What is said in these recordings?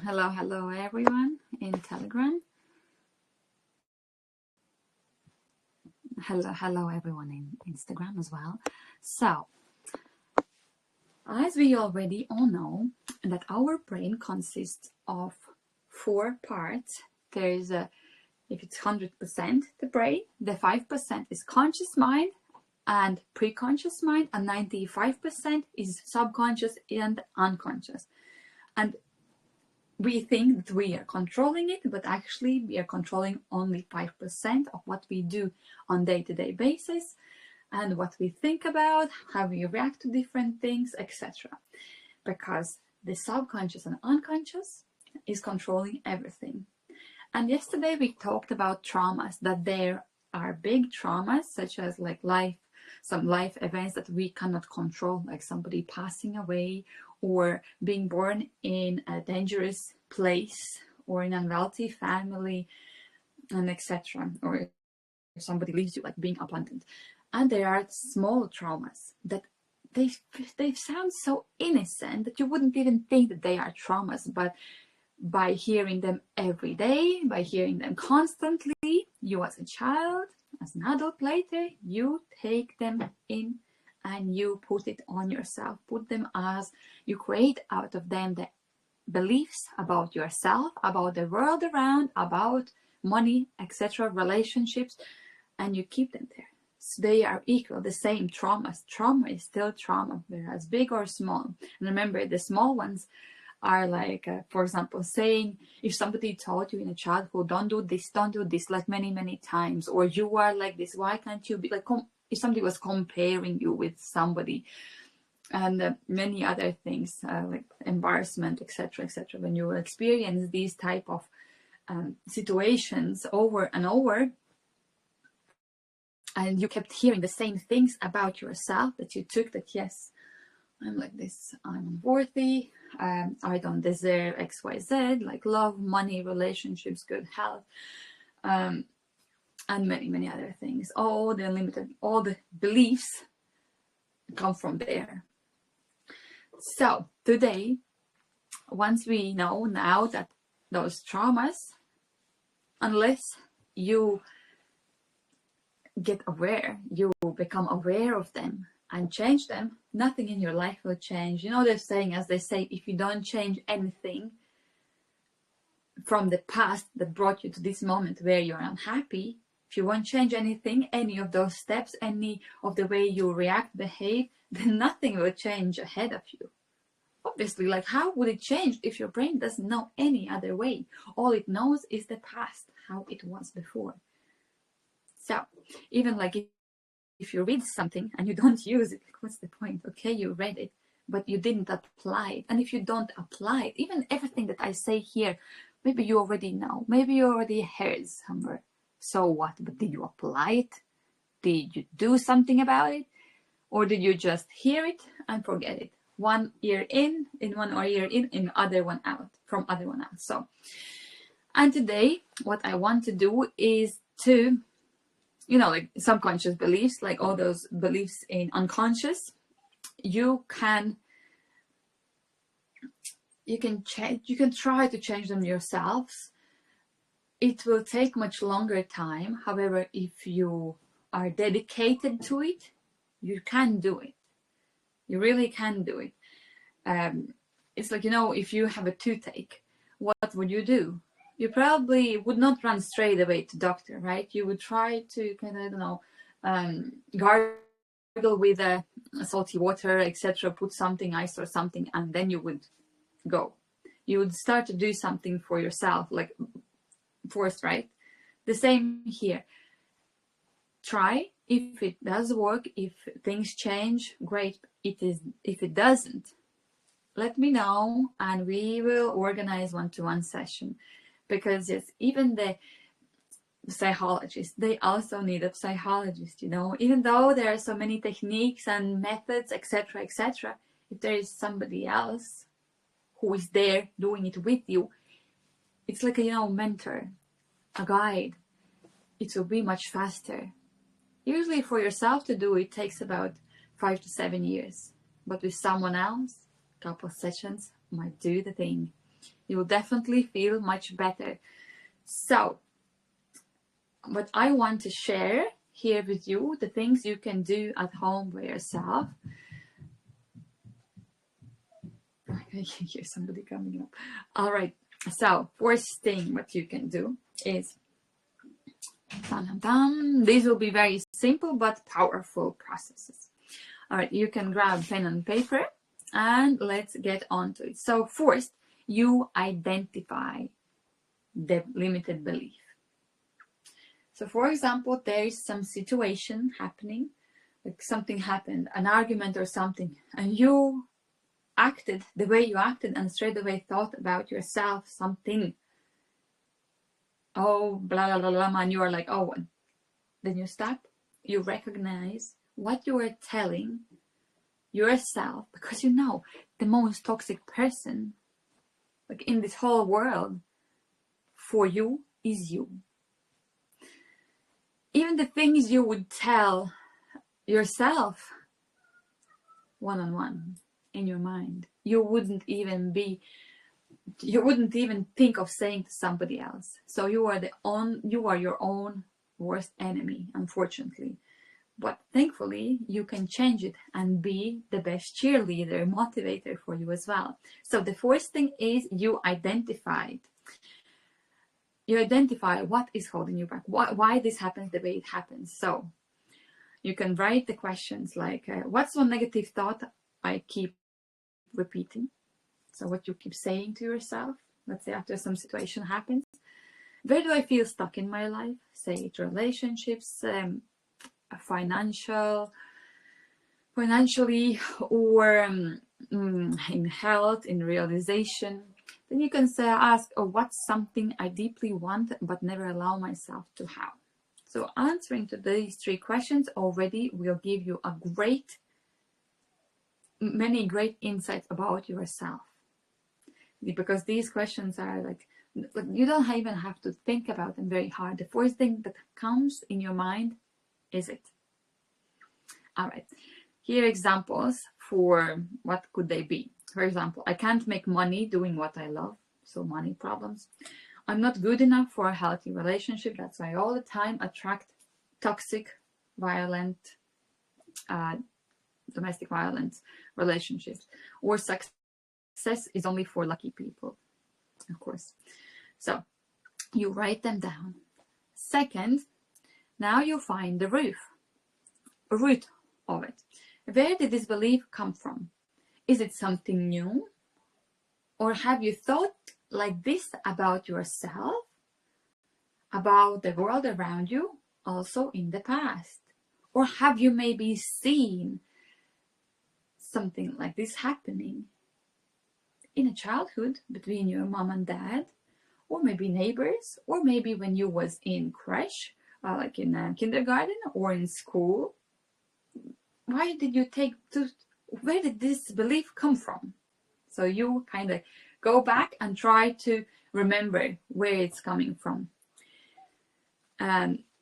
Hello everyone in Telegram. Hello everyone in Instagram as well. So, as we already all know, that our brain consists of 4 parts. There's if it's 100% the brain, the 5% is conscious mind and pre-conscious mind, and 95% is subconscious and unconscious. And we think that we are controlling it, but actually we are controlling only 5% of what we do on day-to-day basis, and what we think about, how we react to different things, etc. Because the subconscious and unconscious is controlling everything. And yesterday we talked about traumas, that there are big traumas, such as like some life events that we cannot control, like somebody passing away, or being born in a dangerous place, or in an unwealthy family, and etc. Or if somebody leaves you, like being abandoned. And there are small traumas that they sound so innocent that you wouldn't even think that they are traumas, but by hearing them every day, by hearing them constantly, you as a child, as an adult later, you take them in and you put it on yourself, put them as, you create out of them the beliefs about yourself, about the world around, about money, etc., relationships, and you keep them there. So they are equal, the same traumas. Trauma is still trauma, whereas big or small. And remember, the small ones are like, for example, saying, if somebody told you in a childhood, don't do this, like many times, or you are like this, why can't you be like, if somebody was comparing you with somebody, and many other things, like embarrassment, etc., when you experience these type of situations over and over, and you kept hearing the same things about yourself, that you took that, yes, I'm like this, I'm unworthy, I don't deserve XYZ, like love, money, relationships, good health, and many other things. All the beliefs come from there. So today, once we know now that those traumas, unless you get aware, you become aware of them and change them, nothing in your life will change. You know, they're saying, as they say, if you don't change anything from the past that brought you to this moment where you're unhappy, if you won't change anything, any of those steps, any of the way you react, behave, then nothing will change ahead of you. Obviously, like, how would it change if your brain doesn't know any other way? All it knows is the past, how it was before. So even like if you read something and you don't use it, like, what's the point? Okay, you read it, but you didn't apply it. And if you don't apply it, even everything that I say here, maybe you already know, maybe you already heard somewhere. So what? But did you apply it? Did you do something about it? Or did you just hear it and forget it? One ear in one ear in other one out, from other one out. So, and today, what I want to do is to, you know, like subconscious beliefs, like all those beliefs in unconscious, you can change, you can try to change them yourselves. It will take much longer time. However, if you are dedicated to it, you can do it. You really can do it. It's like, you know, if you have a toothache, what would you do? You probably would not run straight away to doctor, right? You would try to kind of, I don't know, gargle with salty water, etc., put something ice or something, and then you would go. You would start to do something for yourself, like forced, right? The same here. Try. If it does work, if things change, great. If it doesn't, let me know and we will organize one-to-one session. Because yes, even the psychologists, they also need a psychologist, you know, even though there are so many techniques and methods, etc., if there is somebody else who is there doing it with you, it's like a, you know, mentor, a guide, it will be much faster. Usually for yourself to do it takes about 5 to 7 years, but with someone else, a couple of sessions might do the thing. You'll definitely feel much better. So what I want to share here with you, the things you can do at home by yourself. I can hear somebody coming up. All right. So first thing what you can do is, these will be very simple but powerful processes. All right, you can grab pen and paper and let's get on to it. So first, you identify the limited belief. So for example, there is some situation happening, like something happened, an argument or something, and you acted the way you acted and straight away thought about yourself something. Oh, blah, blah, blah, blah, and you are like, oh, then you stop, you recognize what you are telling yourself, because you know the most toxic person like in this whole world for you is you. Even the things you would tell yourself one-on-one in your mind, you wouldn't even think of saying to somebody else. So you are your own worst enemy, unfortunately. But thankfully, you can change it and be the best cheerleader, motivator for you as well. So the first thing is you identify what is holding you back, why this happens the way it happens. So you can write the questions like, what's one negative thought I keep repeating? So what you keep saying to yourself, let's say after some situation happens. Where do I feel stuck in my life? Say it's relationships, financially, or in health, in realization. Then you can ask, oh, what's something I deeply want but never allow myself to have? So answering to these three questions already will give you many great insights about yourself, because these questions are like you don't even have to think about them very hard. The first thing that comes in your mind is it. All right, here are examples for what could they be. For example, I can't make money doing what I love, so money problems. I'm not good enough for a healthy relationship, that's why I all the time attract toxic, violent, domestic violence relationships. Or success is only for lucky people, of course. So you write them down. Second, now you find the root of it. Where did this belief come from? Is it something new? Or have you thought like this about yourself, about the world around you, also in the past? Or have you maybe seen something like this happening in a childhood between your mom and dad, or maybe neighbors, or maybe when you was in creche, like in a kindergarten or in school? Where did this belief come from? So you kind of go back and try to remember where it's coming from.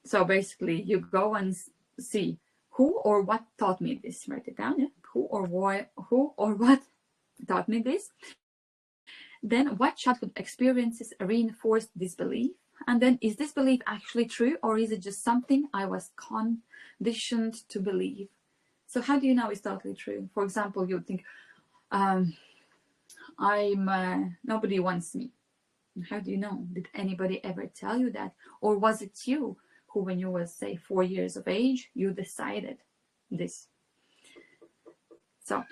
So basically you go and see who or what taught me this. Write it down, yeah? Who or what taught me this. Then what childhood experiences reinforced this belief? And then, is this belief actually true, or is it just something I was conditioned to believe? So how do you know it's totally true? For example, you would think, nobody wants me. How do you know? Did anybody ever tell you that? Or was it you who, when you were, say, 4 years of age, you decided this? So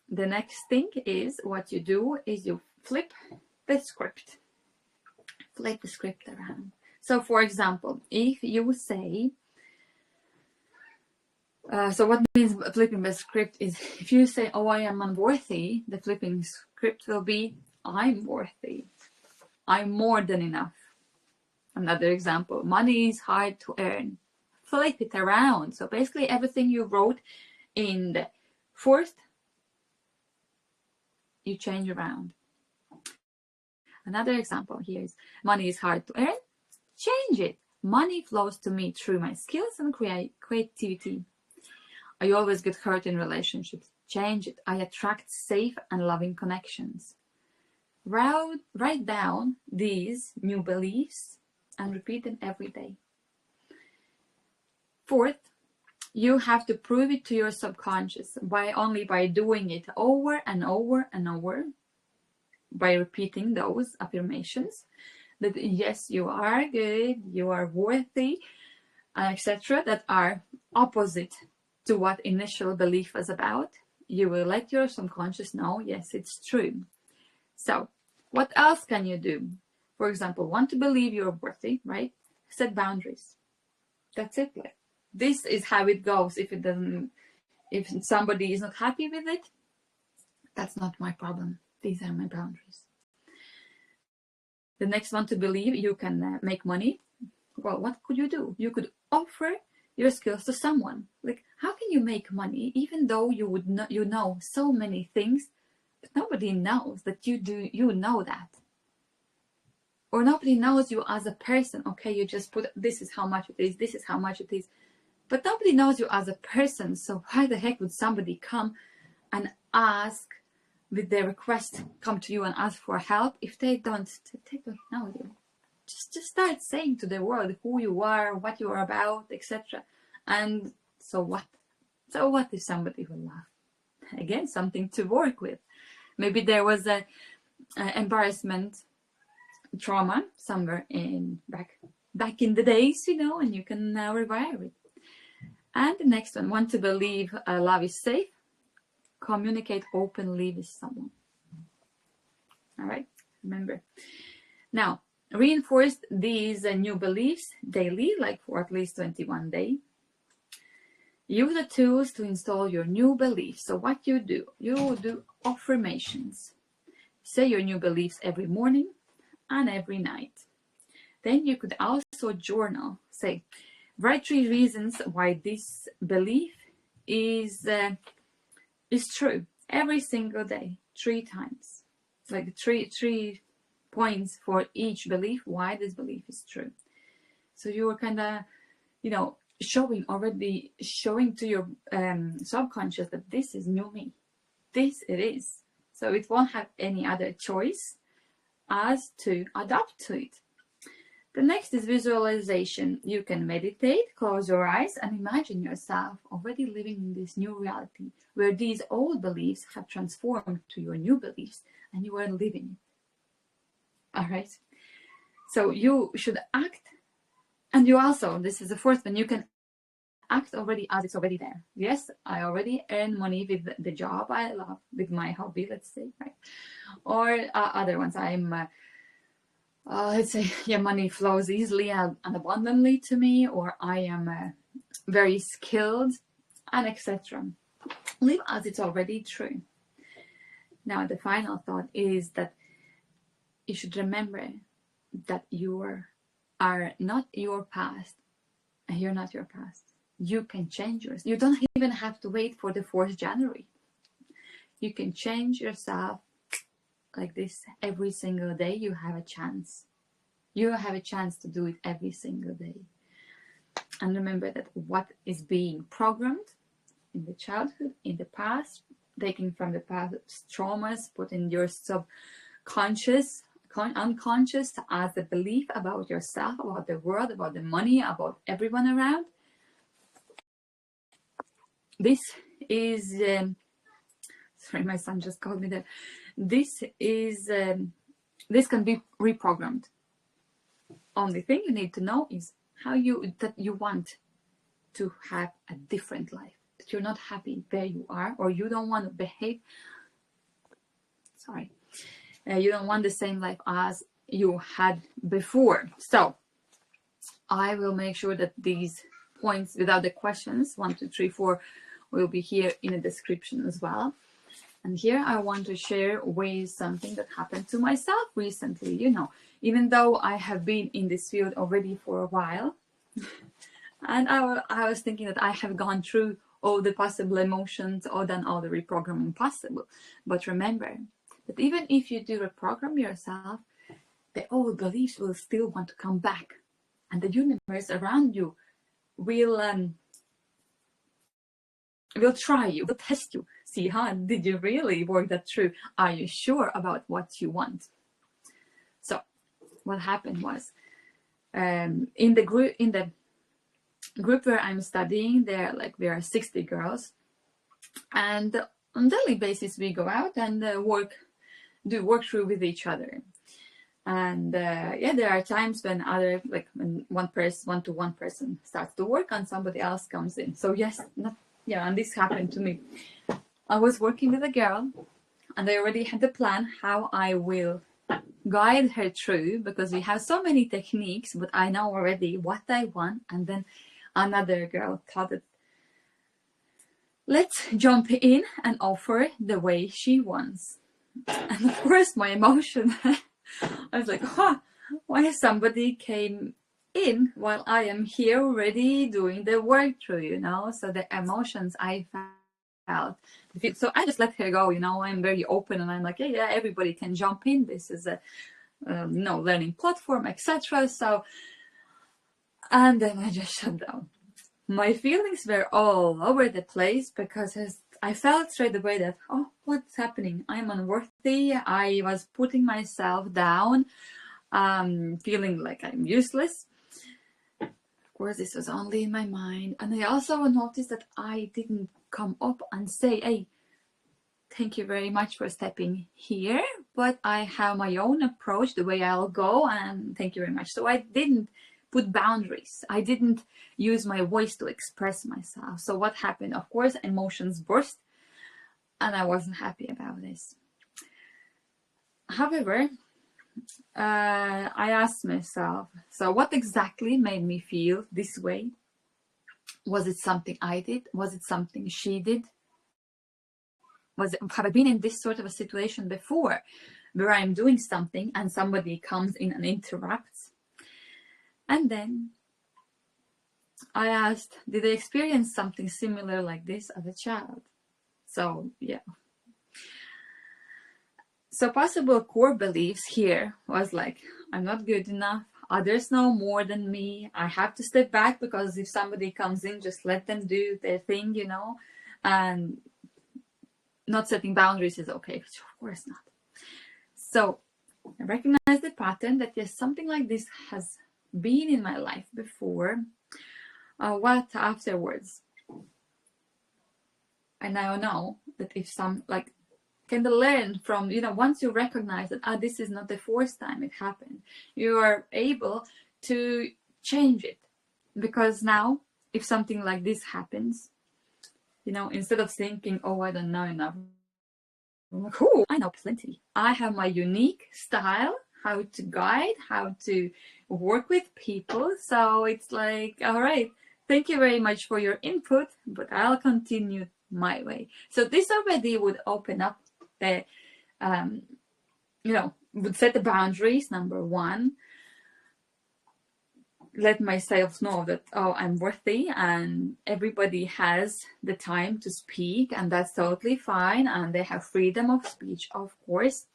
the next thing is, what you do is you flip the script. Flip the script around. So for example, if you say, so what means flipping the script is, if you say, oh, I am unworthy, the flipping script will be, I'm worthy. I'm more than enough. Another example, money is hard to earn. Flip it around. So basically everything you wrote in the first, you change around. Another example here is, money is hard to earn. Change it. Money flows to me through my skills and creativity. I always get hurt in relationships. Change it. I attract safe and loving connections. Write down these new beliefs and repeat them every day. Fourth, you have to prove it to your subconscious only by doing it over and over and over, by repeating those affirmations that yes, you are good, you are worthy, etc., that are opposite to what initial belief was about. You will let your subconscious know, yes, it's true. So what else can you do? For example, want to believe you're worthy, right? Set boundaries. That's it. Like, this is how it goes. If somebody is not happy with it, that's not my problem. These are my boundaries. The next one, to believe you can make money. Well, what could you do? You could offer your skills to someone. Like, how can you make money even though you know so many things, but nobody knows that you know that. Or nobody knows you as a person. Okay, you just put, this is how much it is, this is how much it is. But nobody knows you as a person. So why the heck would somebody come and ask, with their request, come to you and ask for help if they don't know you? Just start saying to the world who you are, what you are about, etc. And so what? So what if somebody will laugh? Again, something to work with. Maybe there was a embarrassment, trauma somewhere back in the days, and you can now revive it. And the next one, want to believe love is safe. Communicate openly with someone. All right, remember. Now, reinforce these new beliefs daily, like for at least 21 days. Use the tools to install your new beliefs. So what you do affirmations. Say your new beliefs every morning and every night. Then you could also journal. Say, write 3 reasons why this belief is true every single day, 3 times. Like three points for each belief, why this belief is true. So you're kind of, showing to your subconscious that this is new me. This it is. So it won't have any other choice as to adapt to it. The next is visualization. You can meditate, close your eyes, and imagine yourself already living in this new reality where these old beliefs have transformed to your new beliefs and you are living it. All right. So you should act, and you also, this is the fourth one, you can act already as it's already there. Yes, I already earn money with the job I love, with my hobby, let's say, right? Or other ones, I'm let's say, money flows easily and abundantly to me, or I am very skilled, and etc. Live as it's already true. Now, the final thought is that you should remember that you are not your past, and you're not your past. You can change yours. You don't even have to wait for the 4th January. You can change yourself like this every single day. You have a chance. You have a chance to do it every single day. And remember that what is being programmed in the childhood, in the past, taken from the past traumas, put in your subconscious, unconscious as a belief about yourself, about the world, about the money, about everyone around. This is, sorry, my son just called me there. This can be reprogrammed. Only thing you need to know is that you want to have a different life, that you're not happy where you are, or you don't want to behave. You don't want the same life as you had before. So I will make sure that these points without the questions, 1, 2, 3, 4, will be here in the description as well. And here I want to share with something that happened to myself recently. Even though I have been in this field already for a while, and I was thinking that I have gone through all the possible emotions or done all the reprogramming possible. But remember that even if you do reprogram yourself, the old beliefs will still want to come back. And the universe around you will we'll try you, we'll test you, see, did you really work that through? Are you sure about what you want? So what happened was, in the group where I'm studying, we are 60 girls, and on daily basis we go out and do work through with each other. And there are times when when one person starts to work and somebody else comes in. So and this happened to me. I was working with a girl, and I already had the plan how I will guide her through, because we have so many techniques, but I know already what I want. And then another girl thought that, let's jump in and offer the way she wants. And of course my emotion, I was like, why somebody came in while I am here already doing the work through, So the emotions I felt. So I just let her go, I'm very open, and I'm like, yeah, everybody can jump in. This is a learning platform, etc. So, and then I just shut down. My feelings were all over the place, because I felt straight away that, what's happening? I'm unworthy. I was putting myself down, feeling like I'm useless. Of course, this was only in my mind. And I also noticed that I didn't come up and say, hey, thank you very much for stepping here, but I have my own approach, the way I'll go, and thank you very much. So I didn't put boundaries. I didn't use my voice to express myself. So what happened? Of course, emotions burst, and I wasn't happy about this. However, I asked myself, so what exactly made me feel this way? Was it something I did? Was it something she did? Have I been in this sort of a situation before, where I'm doing something and somebody comes in and interrupts? And then I asked, did I experience something similar like this as a child? So, yeah. So possible core beliefs here was like, I'm not good enough. Others know more than me. I have to step back, because if somebody comes in, just let them do their thing, and not setting boundaries is okay, which of course not. So I recognize the pattern that yes, something like this has been in my life before. What afterwards? I now know that if can learn from, once you recognize that this is not the first time it happened, you are able to change it. Because now, if something like this happens, instead of thinking, I don't know enough, I'm like, I know plenty. I have my unique style, how to guide, how to work with people. So it's like, all right, thank you very much for your input, but I'll continue my way. So this already would open up the, would set the boundaries, number one. Let myself know that, I'm worthy, and everybody has the time to speak, and that's totally fine, and they have freedom of speech, of course.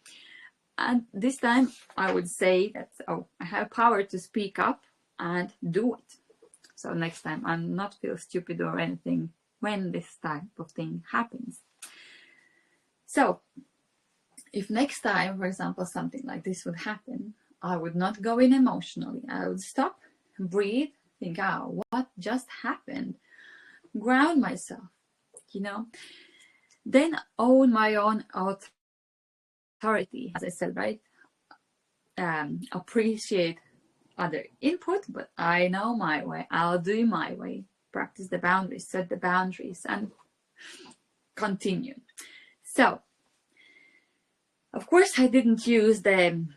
And this time I would say that, I have power to speak up and do it. So next time I'm not feel stupid or anything when this type of thing happens. So if next time, for example, something like this would happen, I would not go in emotionally. I would stop, breathe, think, what just happened? Ground myself, Then own my own authority, as I said, right? Appreciate other input, but I know my way. I'll do my way. Practice the boundaries, set the boundaries, and continue. So, of course, I didn't use them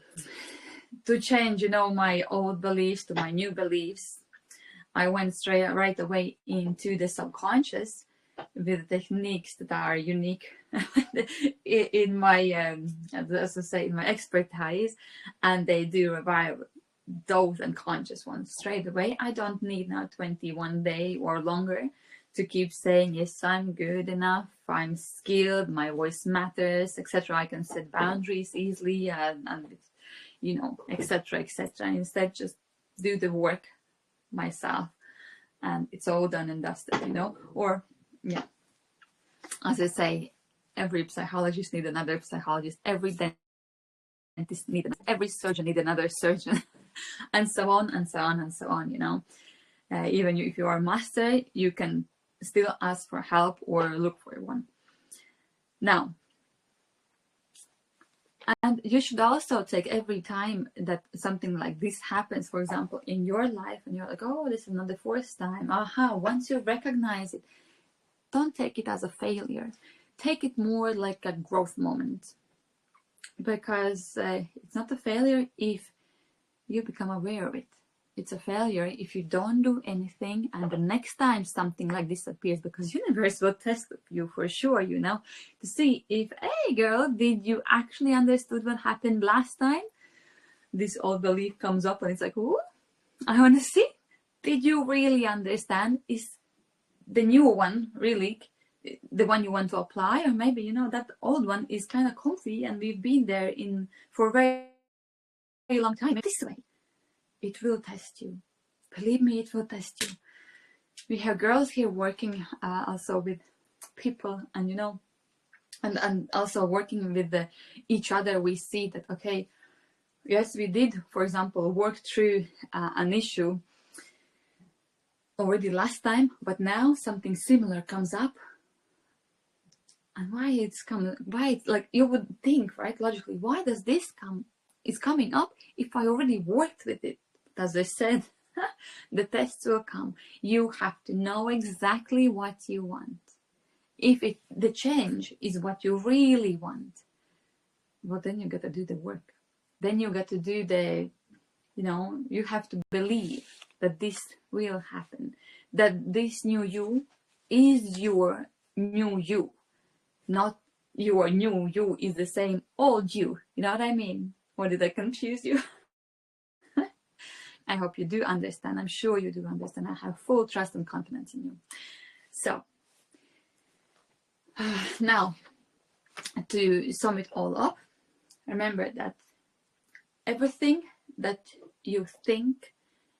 to change, my old beliefs to my new beliefs. I went right away into the subconscious with techniques that are unique in my, as I say, in my expertise, and they do revive those unconscious ones straight away. I don't need now 21 days or longer to keep saying, yes, I'm good enough, I'm skilled, my voice matters, etc. I can set boundaries easily, and etc. Instead, just do the work myself, and it's all done and dusted, or yeah. as I say, every psychologist needs another psychologist, every dentist needs another, every surgeon needs another surgeon, and so on and so on and so on, you know. Even if you are a master, you can still ask for help or look for one. Now, and you should also take every time that something like this happens, for example, in your life, and you're like, oh, this is not the first time. Aha, once you recognize it, don't take it as a failure. Take it more like a growth moment. Because it's not a failure if you become aware of it. It's a failure if you don't do anything, and the next time something like this appears, because universe will test you for sure, you know, to see if, hey girl, did you actually understood what happened last time? This old belief comes up and it's like, oh, I want to see, did you really understand? Is the new one really the one you want to apply? Or maybe, you know, that old one is kind of comfy and we've been there for a very, very long time. This way, it will test you. Believe me, it will test you. We have girls here working also with people, and you know, and also working with each other. We see that, okay, yes, we did, for example, work through an issue already last time, but now something similar comes up. And why it's coming? Why it's like, you would think, right, logically, why does this is coming up if I already worked with it? As I said, the tests will come. You have to know exactly what you want. If the change is what you really want, well, then you got to do the work. Then you got to do you know, you have to believe that this will happen. That this new you is your new you. Not your new you is the same old you. You know what I mean? Or did I confuse you? I hope you do understand. I'm sure you do understand. I have full trust and confidence in you. So, now, to sum it all up, remember that everything that you think,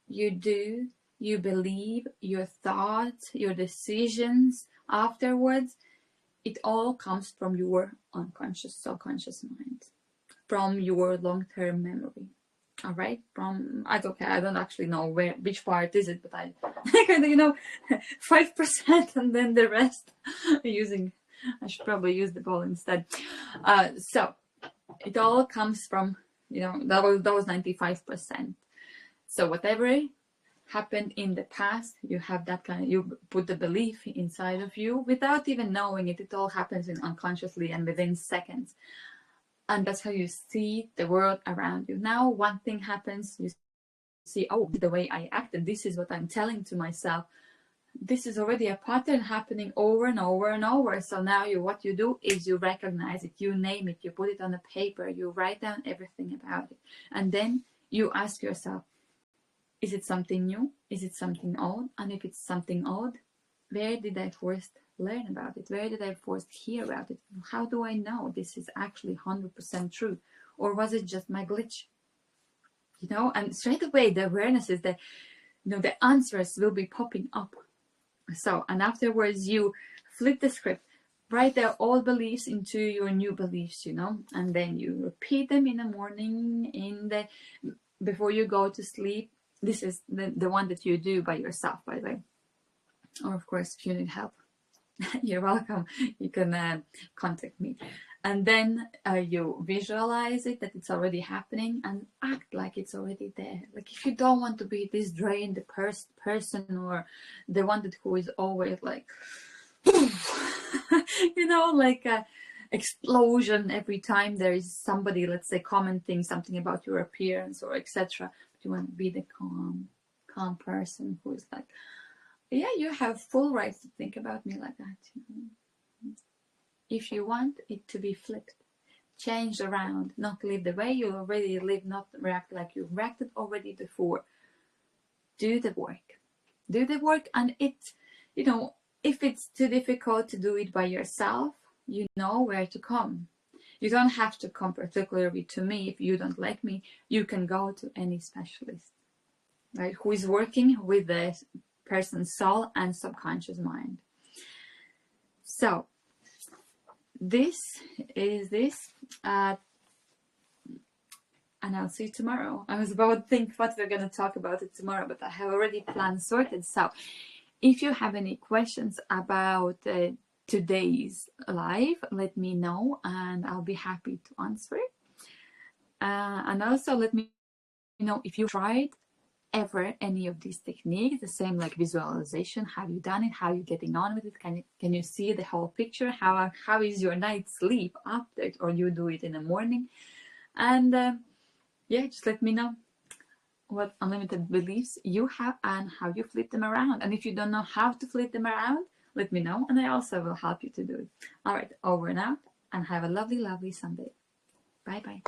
you do, you believe, your thoughts, your decisions afterwards, it all comes from your unconscious, subconscious mind, from your long-term memory. All right, I don't actually know which part is it, but I kind of, you know, 5%, and then the rest I should probably use the ball instead. So it all comes from, you know, that was 95%. So whatever happened in the past, you have that you put the belief inside of you without even knowing it. It all happens unconsciously and within seconds. And that's how you see the world around you. Now, one thing happens, you see, oh, the way I acted, this is what I'm telling to myself. This is already a pattern happening over and over and over. So now what you do is you recognize it, you name it, you put it on a paper, you write down everything about it. And then you ask yourself, is it something new? Is it something old? And if it's something old, where did I first learn about it? Where did I first hear about it? How do I know this is actually 100% true? Or was it just my glitch? You know, and straight away the awareness is that, you know, the answers will be popping up. So, and afterwards you flip the script, write their old beliefs into your new beliefs, you know, and then you repeat them in the morning, before you go to sleep. This is the one that you do by yourself, by the way. Or of course, if you need help, you're welcome. You can contact me. And then you visualize it, that it's already happening, and act like it's already there. Like, if you don't want to be this drained person, or the one who is always like, you know, like a explosion every time there is somebody, let's say, commenting something about your appearance or etc. But you want to be the calm person who is like, yeah, you have full rights to think about me like that. You know? If you want it to be flipped, changed around, not live the way you already live, not react like you reacted already before, do the work. Do the work, and you know, if it's too difficult to do it by yourself, you know where to come. You don't have to come particularly to me. If you don't like me, you can go to any specialist, right, who is working with the person's soul and subconscious mind. So this is this. And I'll see you tomorrow. I was about to think what we're going to talk about it tomorrow, but I have already planned sorted. So if you have any questions about today's live, let me know and I'll be happy to answer it. And also let me know if you tried ever any of these techniques, the same like visualization. Have you done it? How are you getting on with it? Can you see the whole picture? How is your night's sleep after, or you do it in the morning? And yeah, just let me know what unlimited beliefs you have and how you flip them around. And if you don't know how to flip them around, let me know and I also will help you to do it. All right, over and out, and have a lovely, lovely Sunday. Bye bye.